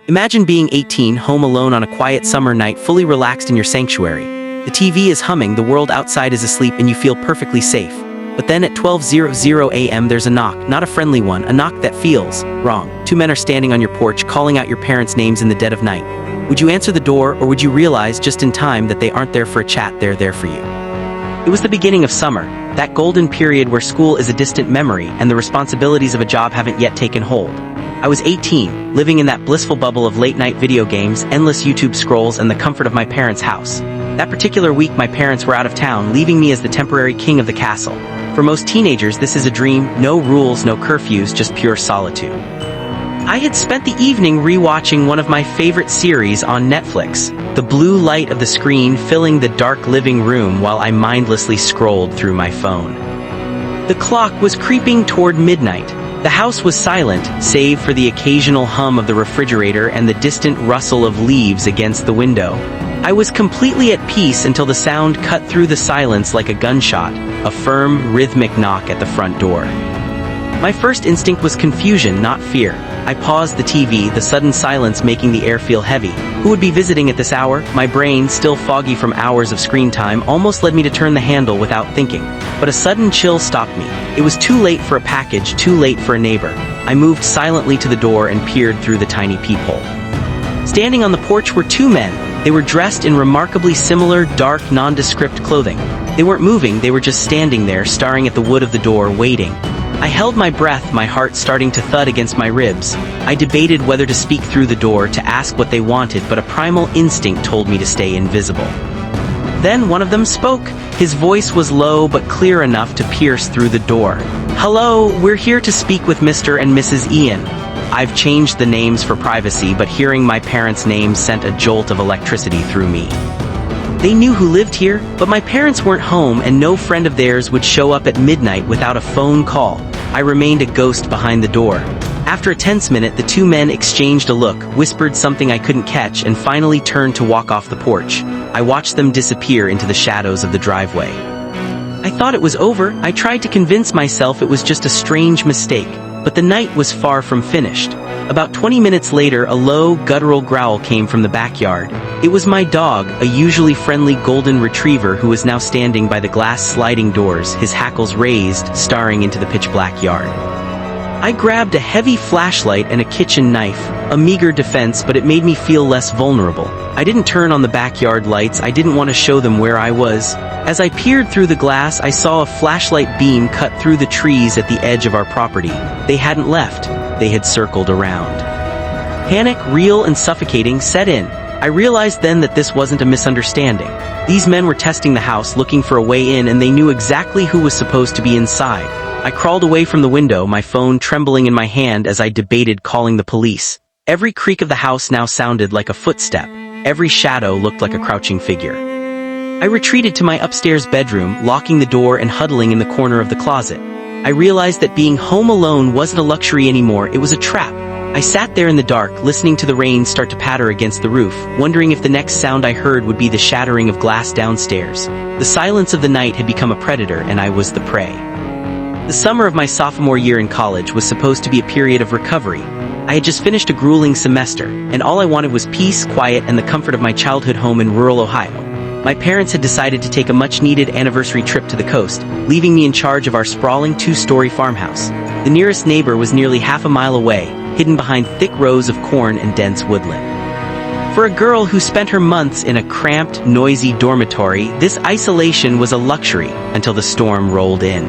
Imagine being 18, home alone on a quiet summer night, fully relaxed in your sanctuary. The TV is humming, the world outside is asleep, and you feel perfectly safe. But then at 12:00 a.m. there's a knock, not a friendly one, a knock that feels wrong. Two men are standing on your porch, calling out your parents' names in the dead of night. Would you answer the door, or would you realize just in time that they aren't there for a chat, they're there for you? It was the beginning of summer, that golden period where school is a distant memory and the responsibilities of a job haven't yet taken hold. I was 18, living in that blissful bubble of late-night video games, endless YouTube scrolls, and the comfort of my parents' house. That particular week, my parents were out of town, leaving me as the temporary king of the castle. For most teenagers, this is a dream, no rules, no curfews, just pure solitude. I had spent the evening rewatching one of my favorite series on Netflix, the blue light of the screen filling the dark living room while I mindlessly scrolled through my phone. The clock was creeping toward midnight. The house was silent, save for the occasional hum of the refrigerator and the distant rustle of leaves against the window. I was completely at peace until the sound cut through the silence like a gunshot, a firm, rhythmic knock at the front door. My first instinct was confusion, not fear. I paused the TV, the sudden silence making the air feel heavy. Who would be visiting at this hour? My brain, still foggy from hours of screen time, almost led me to turn the handle without thinking. But a sudden chill stopped me. It was too late for a package, too late for a neighbor. I moved silently to the door and peered through the tiny peephole. Standing on the porch were two men. They were dressed in remarkably similar, dark, nondescript clothing. They weren't moving, they were just standing there, staring at the wood of the door, waiting. I held my breath, my heart starting to thud against my ribs. I debated whether to speak through the door, to ask what they wanted, but a primal instinct told me to stay invisible. Then one of them spoke. His voice was low but clear enough to pierce through the door. "Hello, we're here to speak with Mr. and Mrs. Ian." I've changed the names for privacy, but hearing my parents' names sent a jolt of electricity through me. They knew who lived here, but my parents weren't home and no friend of theirs would show up at midnight without a phone call. I remained a ghost behind the door. After a tense minute, the two men exchanged a look, whispered something I couldn't catch, and finally turned to walk off the porch. I watched them disappear into the shadows of the driveway. I thought it was over. I tried to convince myself it was just a strange mistake, but the night was far from finished. About 20 minutes later, a low, guttural growl came from the backyard. It was my dog, a usually friendly golden retriever who was now standing by the glass sliding doors, his hackles raised, staring into the pitch-black yard. I grabbed a heavy flashlight and a kitchen knife, a meager defense, but it made me feel less vulnerable. I didn't turn on the backyard lights, I didn't want to show them where I was. As I peered through the glass, I saw a flashlight beam cut through the trees at the edge of our property. They hadn't left, they had circled around. Panic, real and suffocating, set in. I realized then that this wasn't a misunderstanding. These men were testing the house, looking for a way in, and they knew exactly who was supposed to be inside. I crawled away from the window, my phone trembling in my hand as I debated calling the police. Every creak of the house now sounded like a footstep. Every shadow looked like a crouching figure. I retreated to my upstairs bedroom, locking the door and huddling in the corner of the closet. I realized that being home alone wasn't a luxury anymore, it was a trap. I sat there in the dark, listening to the rain start to patter against the roof, wondering if the next sound I heard would be the shattering of glass downstairs. The silence of the night had become a predator, and I was the prey. The summer of my sophomore year in college was supposed to be a period of recovery. I had just finished a grueling semester, and all I wanted was peace, quiet, and the comfort of my childhood home in rural Ohio. My parents had decided to take a much-needed anniversary trip to the coast, leaving me in charge of our sprawling two-story farmhouse. The nearest neighbor was nearly half a mile away, hidden behind thick rows of corn and dense woodland. For a girl who spent her months in a cramped, noisy dormitory, this isolation was a luxury until the storm rolled in.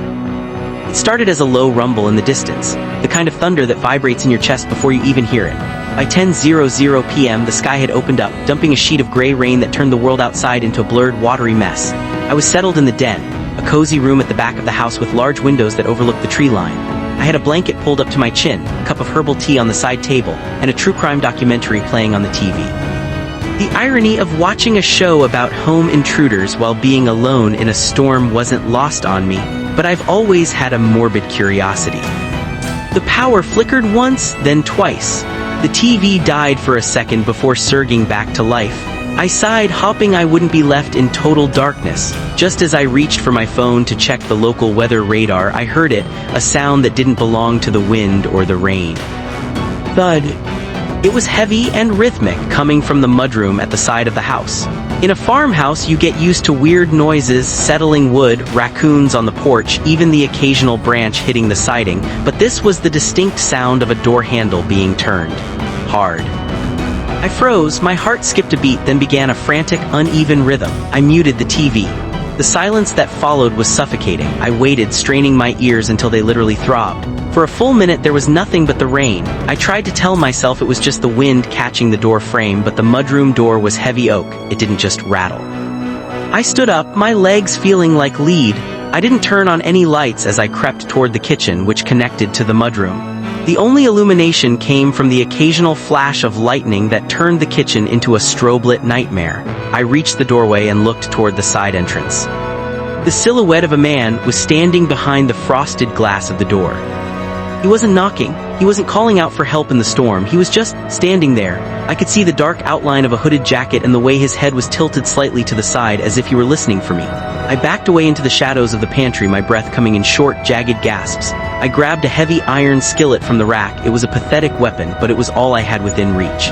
It started as a low rumble in the distance, the kind of thunder that vibrates in your chest before you even hear it. By 10:00 p.m., the sky had opened up, dumping a sheet of gray rain that turned the world outside into a blurred, watery mess. I was settled in the den, a cozy room at the back of the house with large windows that overlooked the tree line. I had a blanket pulled up to my chin, a cup of herbal tea on the side table, and a true crime documentary playing on the TV. The irony of watching a show about home intruders while being alone in a storm wasn't lost on me, but I've always had a morbid curiosity. The power flickered once, then twice. The TV died for a second before surging back to life. I sighed, hoping I wouldn't be left in total darkness. Just as I reached for my phone to check the local weather radar, I heard it, a sound that didn't belong to the wind or the rain. Thud. It was heavy and rhythmic, coming from the mudroom at the side of the house. In a farmhouse, you get used to weird noises, settling wood, raccoons on the porch, even the occasional branch hitting the siding, but this was the distinct sound of a door handle being turned. Hard. I froze, my heart skipped a beat, then began a frantic, uneven rhythm. I muted the TV. The silence that followed was suffocating. I waited, straining my ears until they literally throbbed. For a full minute there was nothing but the rain. I tried to tell myself it was just the wind catching the door frame, but the mudroom door was heavy oak. It didn't just rattle. I stood up, my legs feeling like lead. I didn't turn on any lights as I crept toward the kitchen, which connected to the mudroom. The only illumination came from the occasional flash of lightning that turned the kitchen into a strobe-lit nightmare. I reached the doorway and looked toward the side entrance. The silhouette of a man was standing behind the frosted glass of the door. He wasn't knocking. He wasn't calling out for help in the storm. He was just standing there. I could see the dark outline of a hooded jacket and the way his head was tilted slightly to the side as if he were listening for me. I backed away into the shadows of the pantry, my breath coming in short, jagged gasps. I grabbed a heavy iron skillet from the rack. It was a pathetic weapon, but it was all I had within reach.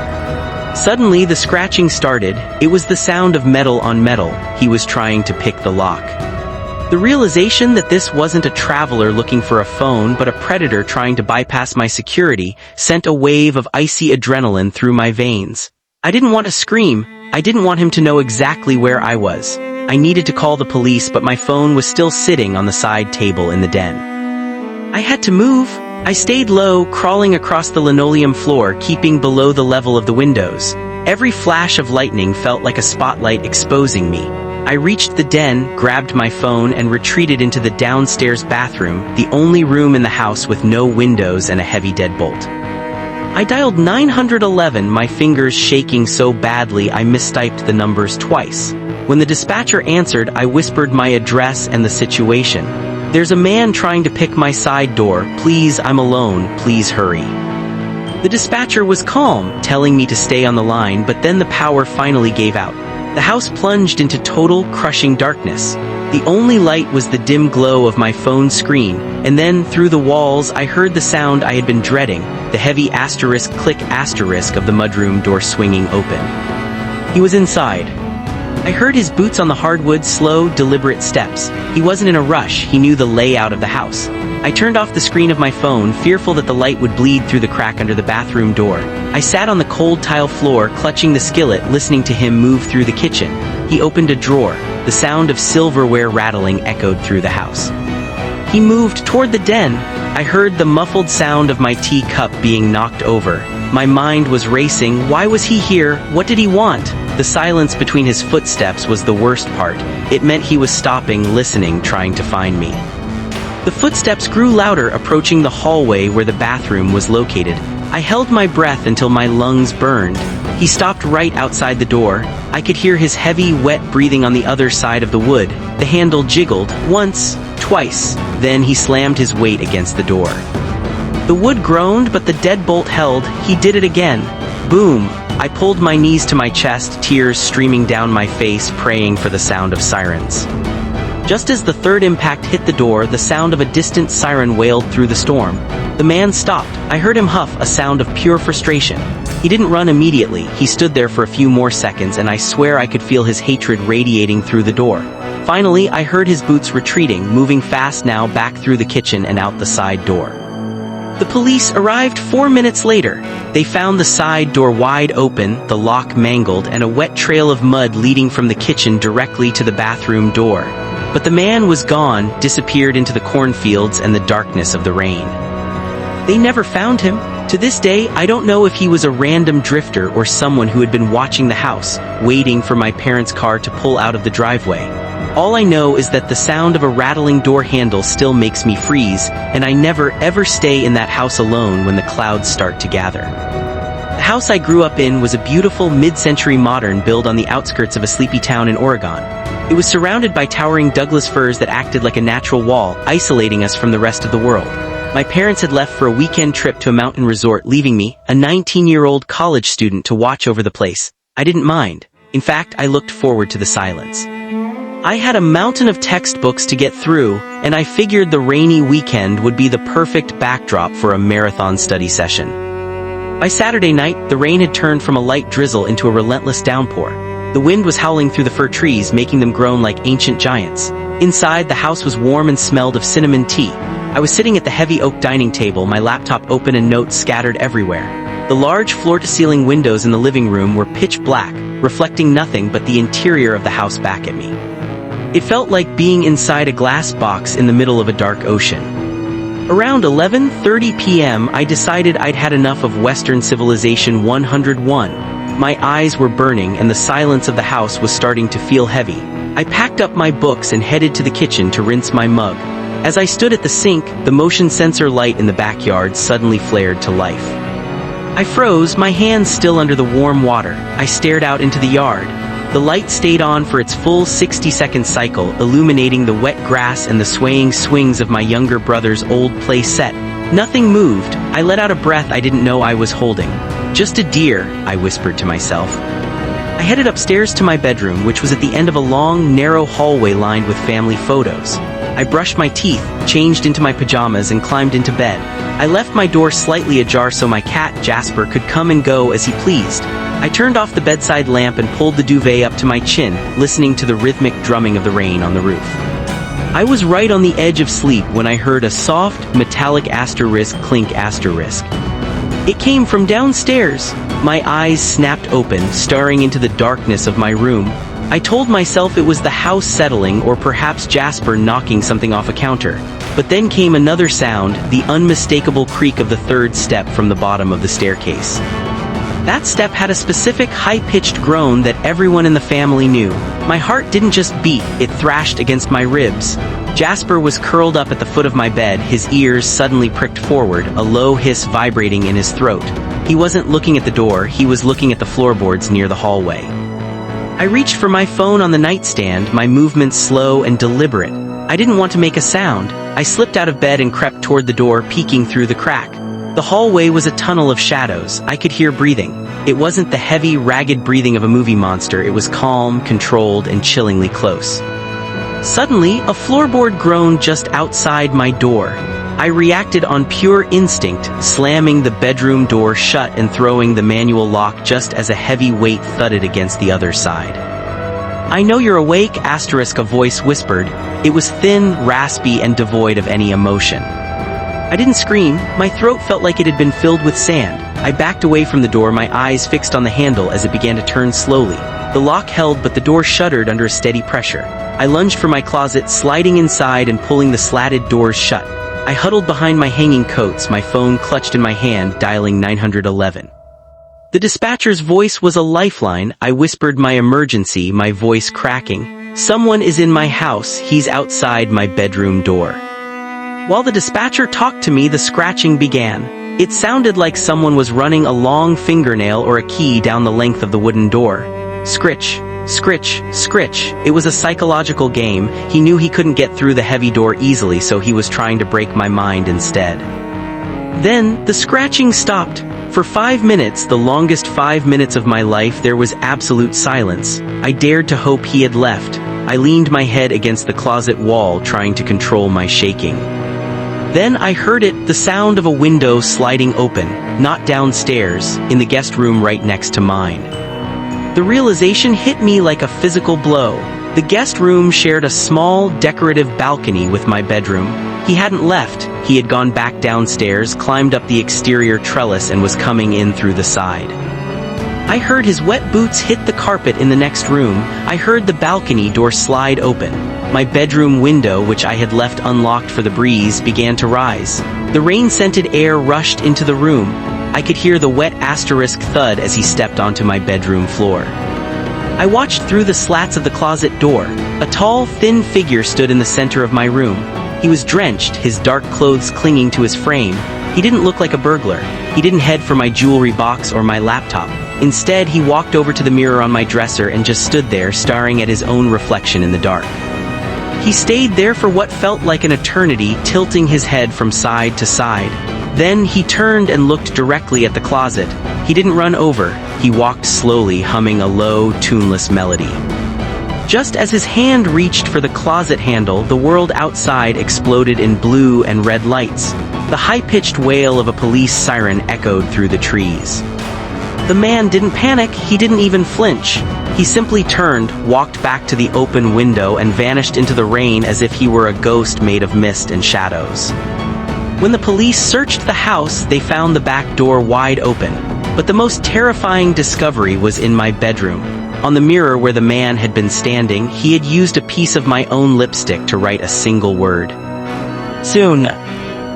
Suddenly, the scratching started. It was the sound of metal on metal. He was trying to pick the lock. The realization that this wasn't a traveler looking for a phone, but a predator trying to bypass my security, sent a wave of icy adrenaline through my veins. I didn't want to scream. I didn't want him to know exactly where I was. I needed to call the police, but my phone was still sitting on the side table in the den. I had to move. I stayed low, crawling across the linoleum floor, keeping below the level of the windows. Every flash of lightning felt like a spotlight exposing me. I reached the den, grabbed my phone, and retreated into the downstairs bathroom, the only room in the house with no windows and a heavy deadbolt. I dialed 911, my fingers shaking so badly I mistyped the numbers twice. When the dispatcher answered, I whispered my address and the situation. "There's a man trying to pick my side door. Please, I'm alone. Please hurry." The dispatcher was calm, telling me to stay on the line, but then the power finally gave out. The house plunged into total, crushing darkness. The only light was the dim glow of my phone screen, and then, through the walls, I heard the sound I had been dreading, the heavy asterisk click asterisk of the mudroom door swinging open. He was inside. I heard his boots on the hardwood, slow, deliberate steps. He wasn't in a rush, he knew the layout of the house. I turned off the screen of my phone, fearful that the light would bleed through the crack under the bathroom door. I sat on the cold tile floor, clutching the skillet, listening to him move through the kitchen. He opened a drawer. The sound of silverware rattling echoed through the house. He moved toward the den. I heard the muffled sound of my teacup being knocked over. My mind was racing. Why was he here? What did he want? The silence between his footsteps was the worst part. It meant he was stopping, listening, trying to find me. The footsteps grew louder, approaching the hallway where the bathroom was located. I held my breath until my lungs burned. He stopped right outside the door. I could hear his heavy, wet breathing on the other side of the wood. The handle jiggled, once, twice. Then he slammed his weight against the door. The wood groaned, but the deadbolt held. He did it again. Boom! I pulled my knees to my chest, tears streaming down my face, praying for the sound of sirens. Just as the third impact hit the door, the sound of a distant siren wailed through the storm. The man stopped. I heard him huff, a sound of pure frustration. He didn't run immediately. He stood there for a few more seconds, and I swear I could feel his hatred radiating through the door. Finally, I heard his boots retreating, moving fast now back through the kitchen and out the side door. The police arrived 4 minutes later. They found the side door wide open, the lock mangled, and a wet trail of mud leading from the kitchen directly to the bathroom door. But the man was gone, disappeared into the cornfields and the darkness of the rain. They never found him. To this day, I don't know if he was a random drifter or someone who had been watching the house, waiting for my parents' car to pull out of the driveway. All I know is that the sound of a rattling door handle still makes me freeze, and I never ever stay in that house alone when the clouds start to gather. The house I grew up in was a beautiful mid-century modern build on the outskirts of a sleepy town in Oregon. It was surrounded by towering Douglas firs that acted like a natural wall, isolating us from the rest of the world. My parents had left for a weekend trip to a mountain resort, leaving me, a 19-year-old college student, to watch over the place. I didn't mind. In fact, I looked forward to the silence. I had a mountain of textbooks to get through, and I figured the rainy weekend would be the perfect backdrop for a marathon study session. By Saturday night, the rain had turned from a light drizzle into a relentless downpour. The wind was howling through the fir trees, making them groan like ancient giants. Inside, the house was warm and smelled of cinnamon tea. I was sitting at the heavy oak dining table, my laptop open and notes scattered everywhere. The large floor-to-ceiling windows in the living room were pitch black, reflecting nothing but the interior of the house back at me. It felt like being inside a glass box in the middle of a dark ocean. Around 11:30 p.m., I decided I'd had enough of Western Civilization 101. My eyes were burning and the silence of the house was starting to feel heavy. I packed up my books and headed to the kitchen to rinse my mug. As I stood at the sink, the motion sensor light in the backyard suddenly flared to life. I froze, my hands still under the warm water. I stared out into the yard. The light stayed on for its full 60-second cycle, illuminating the wet grass and the swaying swings of my younger brother's old play set. Nothing moved. I let out a breath I didn't know I was holding. "Just a deer," I whispered to myself. I headed upstairs to my bedroom, which was at the end of a long, narrow hallway lined with family photos. I brushed my teeth, changed into my pajamas, and climbed into bed. I left my door slightly ajar so my cat, Jasper, could come and go as he pleased. I turned off the bedside lamp and pulled the duvet up to my chin, listening to the rhythmic drumming of the rain on the roof. I was right on the edge of sleep when I heard a soft, metallic asterisk clink asterisk. It came from downstairs. My eyes snapped open, staring into the darkness of my room. I told myself it was the house settling or perhaps Jasper knocking something off a counter. But then came another sound, the unmistakable creak of the third step from the bottom of the staircase. That step had a specific high-pitched groan that everyone in the family knew. My heart didn't just beat, it thrashed against my ribs. Jasper was curled up at the foot of my bed, his ears suddenly pricked forward, a low hiss vibrating in his throat. He wasn't looking at the door, he was looking at the floorboards near the hallway. I reached for my phone on the nightstand, my movements slow and deliberate. I didn't want to make a sound. I slipped out of bed and crept toward the door, peeking through the crack. The hallway was a tunnel of shadows. I could hear breathing. It wasn't the heavy, ragged breathing of a movie monster. It was calm, controlled, and chillingly close. Suddenly, a floorboard groaned just outside my door. I reacted on pure instinct, slamming the bedroom door shut and throwing the manual lock just as a heavy weight thudded against the other side. "I know you're awake," a voice whispered. It was thin, raspy, and devoid of any emotion. I didn't scream. My throat felt like it had been filled with sand. I backed away from the door, my eyes fixed on the handle as it began to turn slowly. The lock held, but the door shuddered under a steady pressure. I lunged for my closet, sliding inside and pulling the slatted doors shut. I huddled behind my hanging coats, my phone clutched in my hand, dialing 911. The dispatcher's voice was a lifeline. I whispered my emergency, my voice cracking. "Someone is in my house. He's outside my bedroom door." While the dispatcher talked to me, the scratching began. It sounded like someone was running a long fingernail or a key down the length of the wooden door. Scritch, scritch, scritch. It was a psychological game. He knew he couldn't get through the heavy door easily, so he was trying to break my mind instead. Then, the scratching stopped. For 5 minutes, the longest 5 minutes of my life, there was absolute silence. I dared to hope he had left. I leaned my head against the closet wall, trying to control my shaking. Then I heard it, the sound of a window sliding open, not downstairs, in the guest room right next to mine. The realization hit me like a physical blow. The guest room shared a small, decorative balcony with my bedroom. He hadn't left. He had gone back downstairs, climbed up the exterior trellis, and was coming in through the side. I heard his wet boots hit the carpet in the next room. I heard the balcony door slide open. My bedroom window, which I had left unlocked for the breeze, began to rise. The rain-scented air rushed into the room. I could hear the wet asterisk thud as he stepped onto my bedroom floor. I watched through the slats of the closet door. A tall, thin figure stood in the center of my room. He was drenched, his dark clothes clinging to his frame. He didn't look like a burglar. He didn't head for my jewelry box or my laptop. Instead, he walked over to the mirror on my dresser and just stood there, staring at his own reflection in the dark. He stayed there for what felt like an eternity, tilting his head from side to side. Then he turned and looked directly at the closet. He didn't run over. He walked slowly, humming a low, tuneless melody. Just as his hand reached for the closet handle, the world outside exploded in blue and red lights. The high-pitched wail of a police siren echoed through the trees. The man didn't panic, he didn't even flinch. He simply turned, walked back to the open window, and vanished into the rain as if he were a ghost made of mist and shadows. When the police searched the house, they found the back door wide open. But the most terrifying discovery was in my bedroom. On the mirror where the man had been standing, he had used a piece of my own lipstick to write a single word. Soon.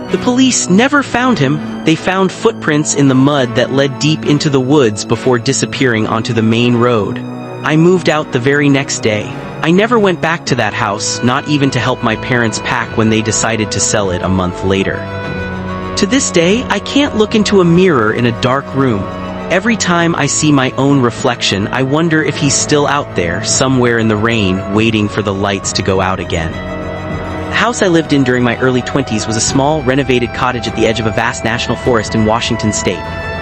The police never found him. They found footprints in the mud that led deep into the woods before disappearing onto the main road. I moved out the very next day. I never went back to that house, not even to help my parents pack when they decided to sell it a month later. To this day, I can't look into a mirror in a dark room. Every time I see my own reflection, I wonder if he's still out there, somewhere in the rain, waiting for the lights to go out again. The house I lived in during my early 20s was a small, renovated cottage at the edge of a vast national forest in Washington state.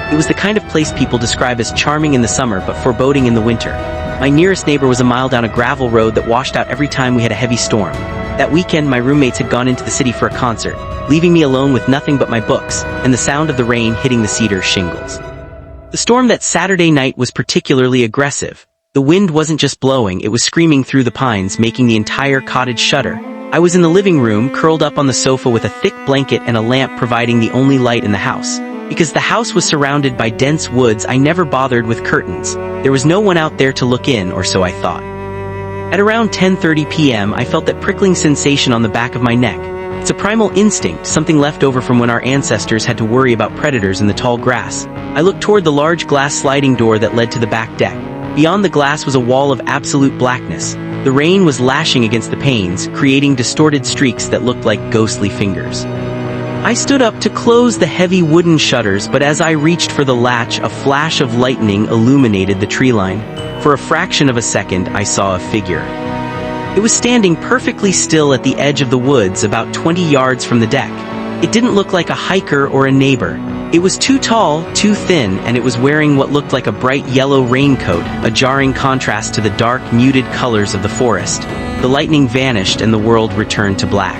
It was the kind of place people describe as charming in the summer but foreboding in the winter. My nearest neighbor was a mile down a gravel road that washed out every time we had a heavy storm. That weekend, my roommates had gone into the city for a concert, leaving me alone with nothing but my books and the sound of the rain hitting the cedar shingles. The storm that Saturday night was particularly aggressive. The wind wasn't just blowing, it was screaming through the pines, making the entire cottage shudder. I was in the living room, curled up on the sofa with a thick blanket and a lamp providing the only light in the house. Because the house was surrounded by dense woods, I never bothered with curtains. There was no one out there to look in, or so I thought. At around 10:30 p.m., I felt that prickling sensation on the back of my neck. It's a primal instinct, something left over from when our ancestors had to worry about predators in the tall grass. I looked toward the large glass sliding door that led to the back deck. Beyond the glass was a wall of absolute blackness. The rain was lashing against the panes, creating distorted streaks that looked like ghostly fingers. I stood up to close the heavy wooden shutters, but as I reached for the latch, a flash of lightning illuminated the tree line. For a fraction of a second, I saw a figure. It was standing perfectly still at the edge of the woods, about 20 yards from the deck. It didn't look like a hiker or a neighbor. It was too tall, too thin, and it was wearing what looked like a bright yellow raincoat, a jarring contrast to the dark, muted colors of the forest. The lightning vanished and the world returned to black.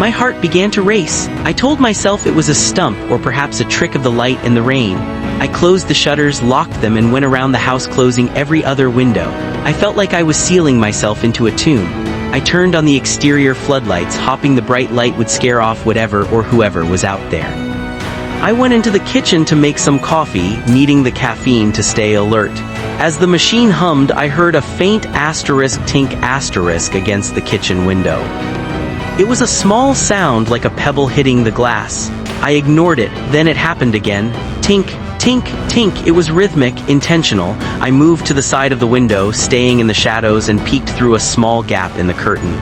My heart began to race. I told myself it was a stump or perhaps a trick of the light and the rain. I closed the shutters, locked them, and went around the house closing every other window. I felt like I was sealing myself into a tomb. I turned on the exterior floodlights, hoping the bright light would scare off whatever or whoever was out there. I went into the kitchen to make some coffee, needing the caffeine to stay alert. As the machine hummed, I heard a faint asterisk tink asterisk against the kitchen window. It was a small sound like a pebble hitting the glass. I ignored it, then it happened again. Tink, tink, tink. It was rhythmic, intentional. I moved to the side of the window, staying in the shadows, and peeked through a small gap in the curtain.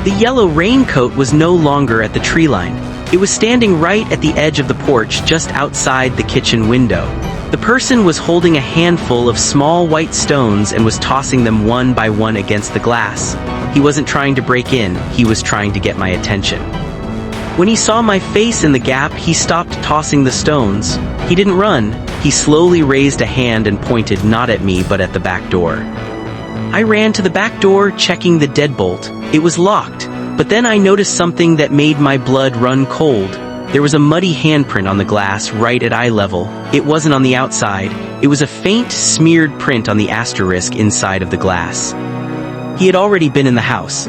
The yellow raincoat was no longer at the tree line. It was standing right at the edge of the porch, just outside the kitchen window. The person was holding a handful of small white stones and was tossing them one by one against the glass. He wasn't trying to break in, he was trying to get my attention. When he saw my face in the gap, he stopped tossing the stones. He didn't run. He slowly raised a hand and pointed not at me but at the back door. I ran to the back door, checking the deadbolt. It was locked, but then I noticed something that made my blood run cold. There was a muddy handprint on the glass right at eye level. It wasn't on the outside. It was a faint, smeared print on the asterisk inside of the glass. He had already been in the house.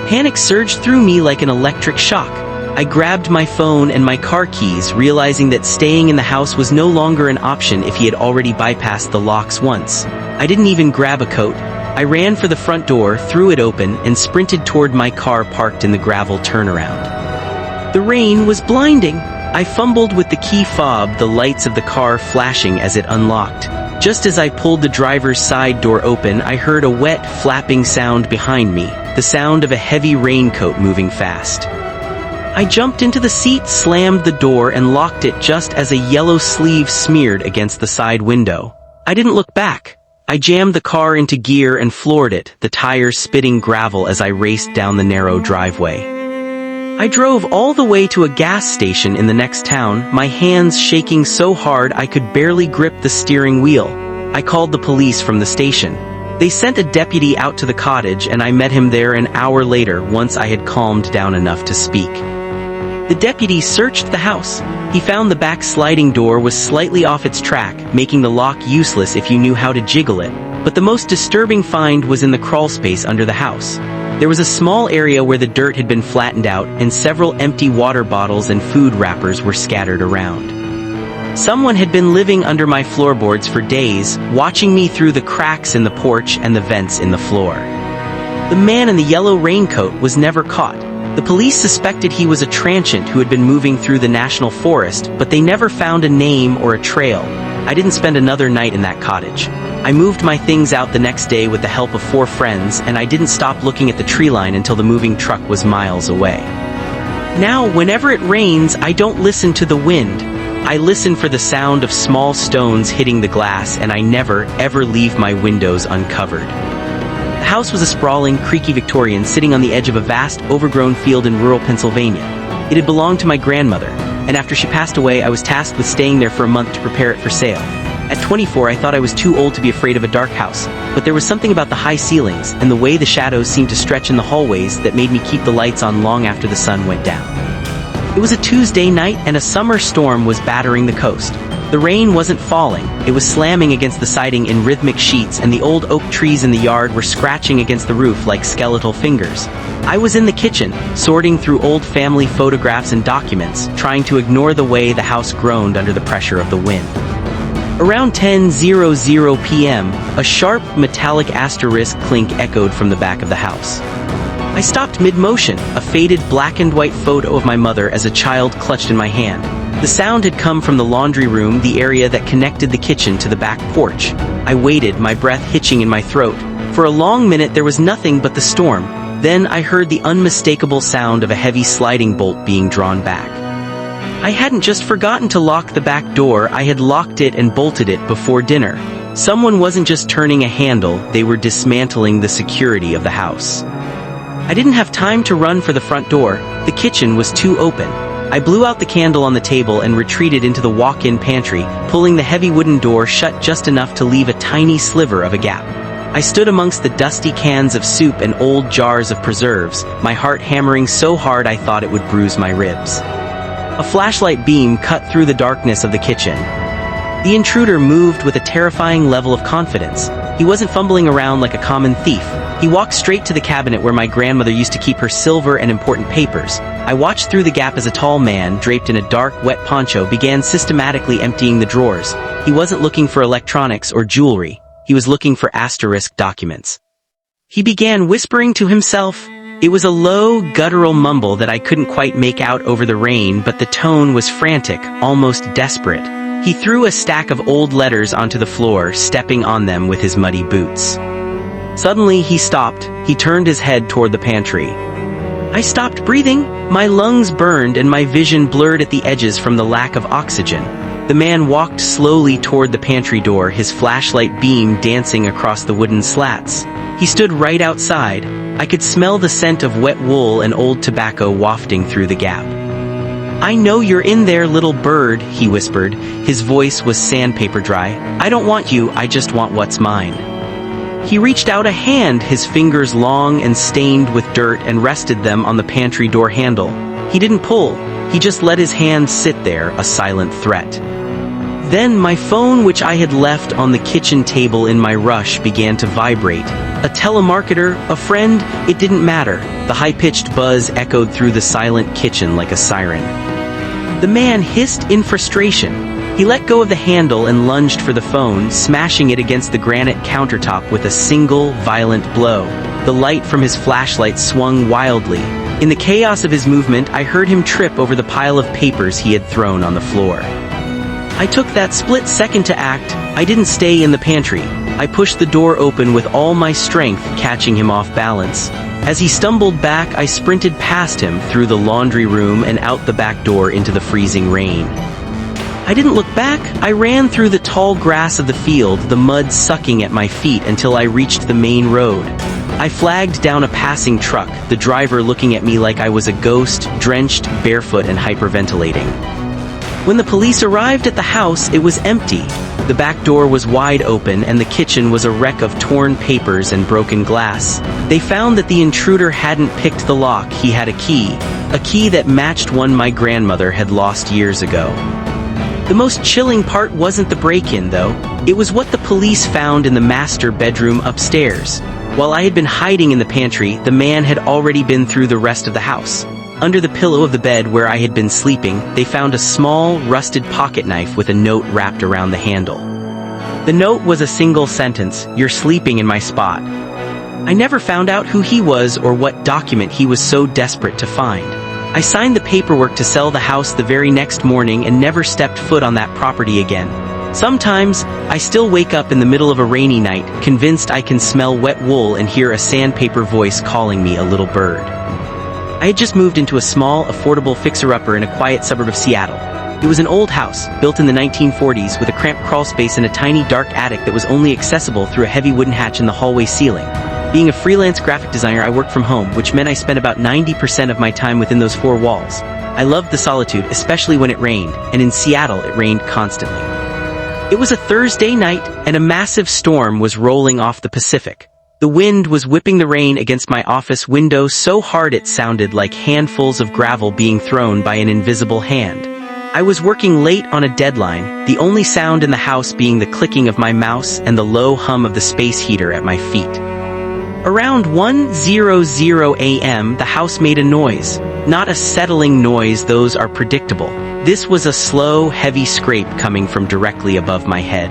Panic surged through me like an electric shock. I grabbed my phone and my car keys, realizing that staying in the house was no longer an option if he had already bypassed the locks once. I didn't even grab a coat. I ran for the front door, threw it open, and sprinted toward my car parked in the gravel turnaround. The rain was blinding. I fumbled with the key fob, the lights of the car flashing as it unlocked. Just as I pulled the driver's side door open, I heard a wet, flapping sound behind me, the sound of a heavy raincoat moving fast. I jumped into the seat, slammed the door, and locked it just as a yellow sleeve smeared against the side window. I didn't look back. I jammed the car into gear and floored it, the tires spitting gravel as I raced down the narrow driveway. I drove all the way to a gas station in the next town, my hands shaking so hard I could barely grip the steering wheel. I called the police from the station. They sent a deputy out to the cottage, and I met him there an hour later once I had calmed down enough to speak. The deputy searched the house. He found the back sliding door was slightly off its track, making the lock useless if you knew how to jiggle it. But the most disturbing find was in the crawl space under the house. There was a small area where the dirt had been flattened out, and several empty water bottles and food wrappers were scattered around. Someone had been living under my floorboards for days, watching me through the cracks in the porch and the vents in the floor. The man in the yellow raincoat was never caught. The police suspected he was a transient who had been moving through the national forest, but they never found a name or a trail. I didn't spend another night in that cottage. I moved my things out the next day with the help of 4 friends, and I didn't stop looking at the tree line until the moving truck was miles away. Now, whenever it rains, I don't listen to the wind. I listen for the sound of small stones hitting the glass, and I never, ever leave my windows uncovered. The house was a sprawling, creaky Victorian sitting on the edge of a vast, overgrown field in rural Pennsylvania. It had belonged to my grandmother, and after she passed away, I was tasked with staying there for a month to prepare it for sale. At 24, I thought I was too old to be afraid of a dark house, but there was something about the high ceilings and the way the shadows seemed to stretch in the hallways that made me keep the lights on long after the sun went down. It was a Tuesday night, and a summer storm was battering the coast. The rain wasn't falling, it was slamming against the siding in rhythmic sheets, and the old oak trees in the yard were scratching against the roof like skeletal fingers. I was in the kitchen, sorting through old family photographs and documents, trying to ignore the way the house groaned under the pressure of the wind. Around 10:00 p.m., a sharp, metallic asterisk clink echoed from the back of the house. I stopped mid-motion, a faded black-and-white photo of my mother as a child clutched in my hand. The sound had come from the laundry room, the area that connected the kitchen to the back porch. I waited, my breath hitching in my throat. For a long minute there was nothing but the storm. Then I heard the unmistakable sound of a heavy sliding bolt being drawn back. I hadn't just forgotten to lock the back door, I had locked it and bolted it before dinner. Someone wasn't just turning a handle, they were dismantling the security of the house. I didn't have time to run for the front door. The kitchen was too open. I blew out the candle on the table and retreated into the walk-in pantry, pulling the heavy wooden door shut just enough to leave a tiny sliver of a gap. I stood amongst the dusty cans of soup and old jars of preserves, my heart hammering so hard I thought it would bruise my ribs. A flashlight beam cut through the darkness of the kitchen. The intruder moved with a terrifying level of confidence. He wasn't fumbling around like a common thief. He walked straight to the cabinet where my grandmother used to keep her silver and important papers. I watched through the gap as a tall man, draped in a dark, wet poncho, began systematically emptying the drawers. He wasn't looking for electronics or jewelry. He was looking for asterisk documents. He began whispering to himself. It was a low, guttural mumble that I couldn't quite make out over the rain, but the tone was frantic, almost desperate. He threw a stack of old letters onto the floor, stepping on them with his muddy boots. Suddenly, he stopped. He turned his head toward the pantry. I stopped breathing. My lungs burned and my vision blurred at the edges from the lack of oxygen. The man walked slowly toward the pantry door, his flashlight beam dancing across the wooden slats. He stood right outside. I could smell the scent of wet wool and old tobacco wafting through the gap. I know you're in there, little bird, he whispered. His voice was sandpaper dry. I don't want you, I just want what's mine. He reached out a hand, his fingers long and stained with dirt, and rested them on the pantry door handle. He didn't pull, he just let his hand sit there, a silent threat. Then my phone, which I had left on the kitchen table in my rush, began to vibrate. A telemarketer, a friend, it didn't matter. The high-pitched buzz echoed through the silent kitchen like a siren. The man hissed in frustration. He let go of the handle and lunged for the phone, smashing it against the granite countertop with a single, violent blow. The light from his flashlight swung wildly. In the chaos of his movement, I heard him trip over the pile of papers he had thrown on the floor. I took that split second to act. I didn't stay in the pantry. I pushed the door open with all my strength, catching him off balance. As he stumbled back, I sprinted past him, through the laundry room and out the back door into the freezing rain. I didn't look back. I ran through the tall grass of the field, the mud sucking at my feet until I reached the main road. I flagged down a passing truck, the driver looking at me like I was a ghost, drenched, barefoot, and hyperventilating. When the police arrived at the house, it was empty. The back door was wide open and the kitchen was a wreck of torn papers and broken glass. They found that the intruder hadn't picked the lock, he had a key. a key that matched one my grandmother had lost years ago. The most chilling part wasn't the break-in, though. It was what the police found in the master bedroom upstairs. While I had been hiding in the pantry, the man had already been through the rest of the house. Under the pillow of the bed where I had been sleeping, they found a small, rusted pocket knife with a note wrapped around the handle. The note was a single sentence: "You're sleeping in my spot." I never found out who he was or what document he was so desperate to find. I signed the paperwork to sell the house the very next morning and never stepped foot on that property again. Sometimes, I still wake up in the middle of a rainy night, convinced I can smell wet wool and hear a sandpaper voice calling me a little bird. I had just moved into a small, affordable fixer-upper in a quiet suburb of Seattle. It was an old house, built in the 1940s, with a cramped crawl space and a tiny dark attic that was only accessible through a heavy wooden hatch in the hallway ceiling. Being a freelance graphic designer, I worked from home, which meant I spent about 90% of my time within those four walls. I loved the solitude, especially when it rained, and in Seattle it rained constantly. It was a Thursday night, and a massive storm was rolling off the Pacific. The wind was whipping the rain against my office window so hard it sounded like handfuls of gravel being thrown by an invisible hand. I was working late on a deadline, the only sound in the house being the clicking of my mouse and the low hum of the space heater at my feet. Around 1:00 a.m., the house made a noise. Not a settling noise, those are predictable. This was a slow, heavy scrape coming from directly above my head.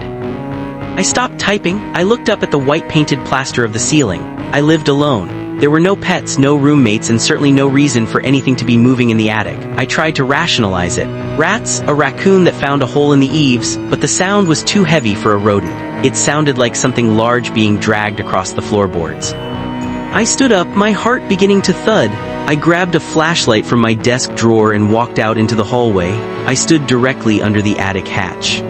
I stopped typing. I looked up at the white-painted plaster of the ceiling. I lived alone. There were no pets, no roommates, and certainly no reason for anything to be moving in the attic. I tried to rationalize it. Rats, a raccoon that found a hole in the eaves, but the sound was too heavy for a rodent. It sounded like something large being dragged across the floorboards. I stood up, my heart beginning to thud. I grabbed a flashlight from my desk drawer and walked out into the hallway. I stood directly under the attic hatch.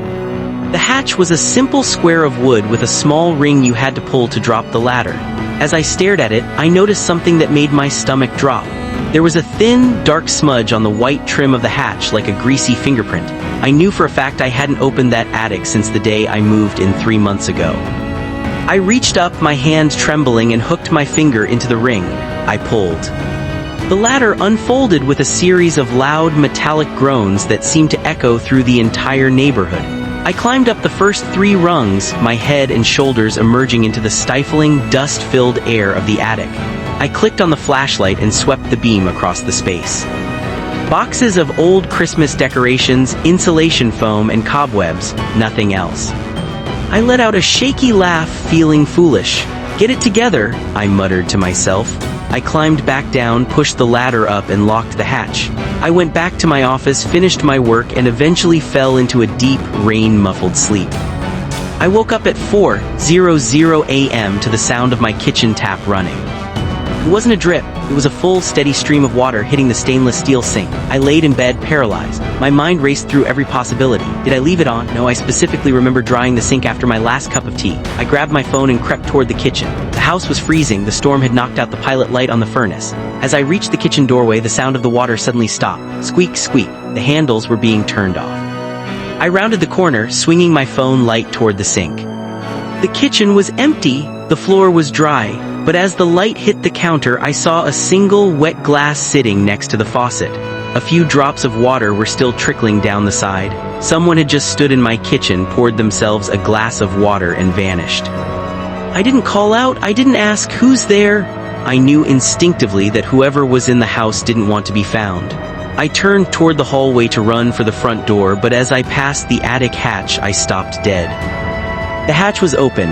The hatch was a simple square of wood with a small ring you had to pull to drop the ladder. As I stared at it, I noticed something that made my stomach drop. There was a thin, dark smudge on the white trim of the hatch, like a greasy fingerprint. I knew for a fact I hadn't opened that attic since the day I moved in 3 months ago. I reached up, my hand trembling, and hooked my finger into the ring. I pulled. The ladder unfolded with a series of loud, metallic groans that seemed to echo through the entire neighborhood. I climbed up the first 3 rungs, my head and shoulders emerging into the stifling, dust-filled air of the attic. I clicked on the flashlight and swept the beam across the space. Boxes of old Christmas decorations, insulation foam, and cobwebs, nothing else. I let out a shaky laugh, feeling foolish. "Get it together," I muttered to myself. I climbed back down, pushed the ladder up, and locked the hatch. I went back to my office, finished my work, and eventually fell into a deep, rain-muffled sleep. I woke up at 4:00 a.m. to the sound of my kitchen tap running. It wasn't a drip, it was a full, steady stream of water hitting the stainless steel sink. I laid in bed, paralyzed. My mind raced through every possibility. Did I leave it on? No, I specifically remember drying the sink after my last cup of tea. I grabbed my phone and crept toward the kitchen. The house was freezing, the storm had knocked out the pilot light on the furnace. As I reached the kitchen doorway, the sound of the water suddenly stopped. Squeak, squeak. The handles were being turned off. I rounded the corner, swinging my phone light toward the sink. The kitchen was empty. The floor was dry. But as the light hit the counter, I saw a single wet glass sitting next to the faucet. A few drops of water were still trickling down the side. Someone had just stood in my kitchen, poured themselves a glass of water, and vanished. I didn't call out, I didn't ask, "Who's there?" I knew instinctively that whoever was in the house didn't want to be found. I turned toward the hallway to run for the front door, but as I passed the attic hatch, I stopped dead. The hatch was open.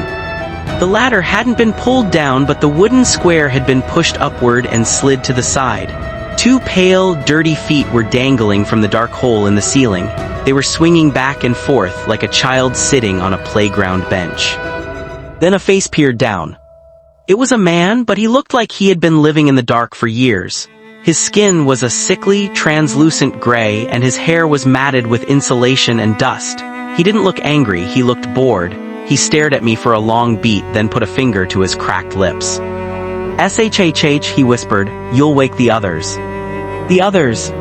The ladder hadn't been pulled down, but the wooden square had been pushed upward and slid to the side. 2 pale, dirty feet were dangling from the dark hole in the ceiling. They were swinging back and forth like a child sitting on a playground bench. Then a face peered down. It was a man, but he looked like he had been living in the dark for years. His skin was a sickly, translucent gray, and his hair was matted with insulation and dust. He didn't look angry, he looked bored. He stared at me for a long beat, then put a finger to his cracked lips. "SHHH," he whispered, "you'll wake the others." The others.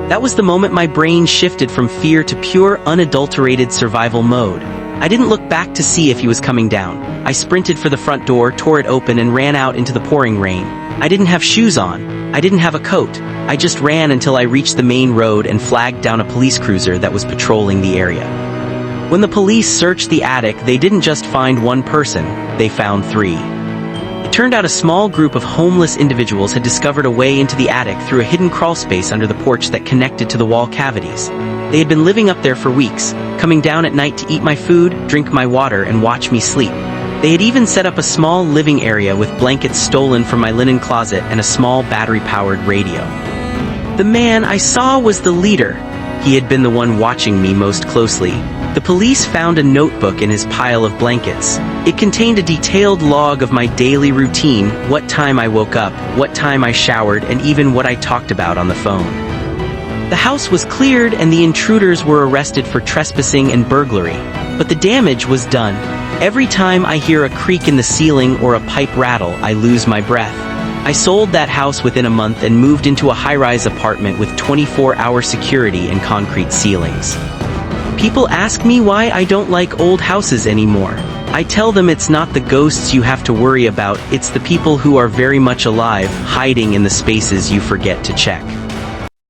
That was the moment my brain shifted from fear to pure, unadulterated survival mode. I didn't look back to see if he was coming down. I sprinted for the front door, tore it open, and ran out into the pouring rain. I didn't have shoes on. I didn't have a coat. I just ran until I reached the main road and flagged down a police cruiser that was patrolling the area. When the police searched the attic, they didn't just find one person, they found 3. It turned out a small group of homeless individuals had discovered a way into the attic through a hidden crawlspace under the porch that connected to the wall cavities. They had been living up there for weeks, coming down at night to eat my food, drink my water, and watch me sleep. They had even set up a small living area with blankets stolen from my linen closet and a small battery-powered radio. The man I saw was the leader. He had been the one watching me most closely. The police found a notebook in his pile of blankets. It contained a detailed log of my daily routine, what time I woke up, what time I showered, and even what I talked about on the phone. The house was cleared and the intruders were arrested for trespassing and burglary, but the damage was done. Every time I hear a creak in the ceiling or a pipe rattle, I lose my breath. I sold that house within a month and moved into a high-rise apartment with 24-hour security and concrete ceilings. People ask me why I don't like old houses anymore. I tell them it's not the ghosts you have to worry about, it's the people who are very much alive, hiding in the spaces you forget to check.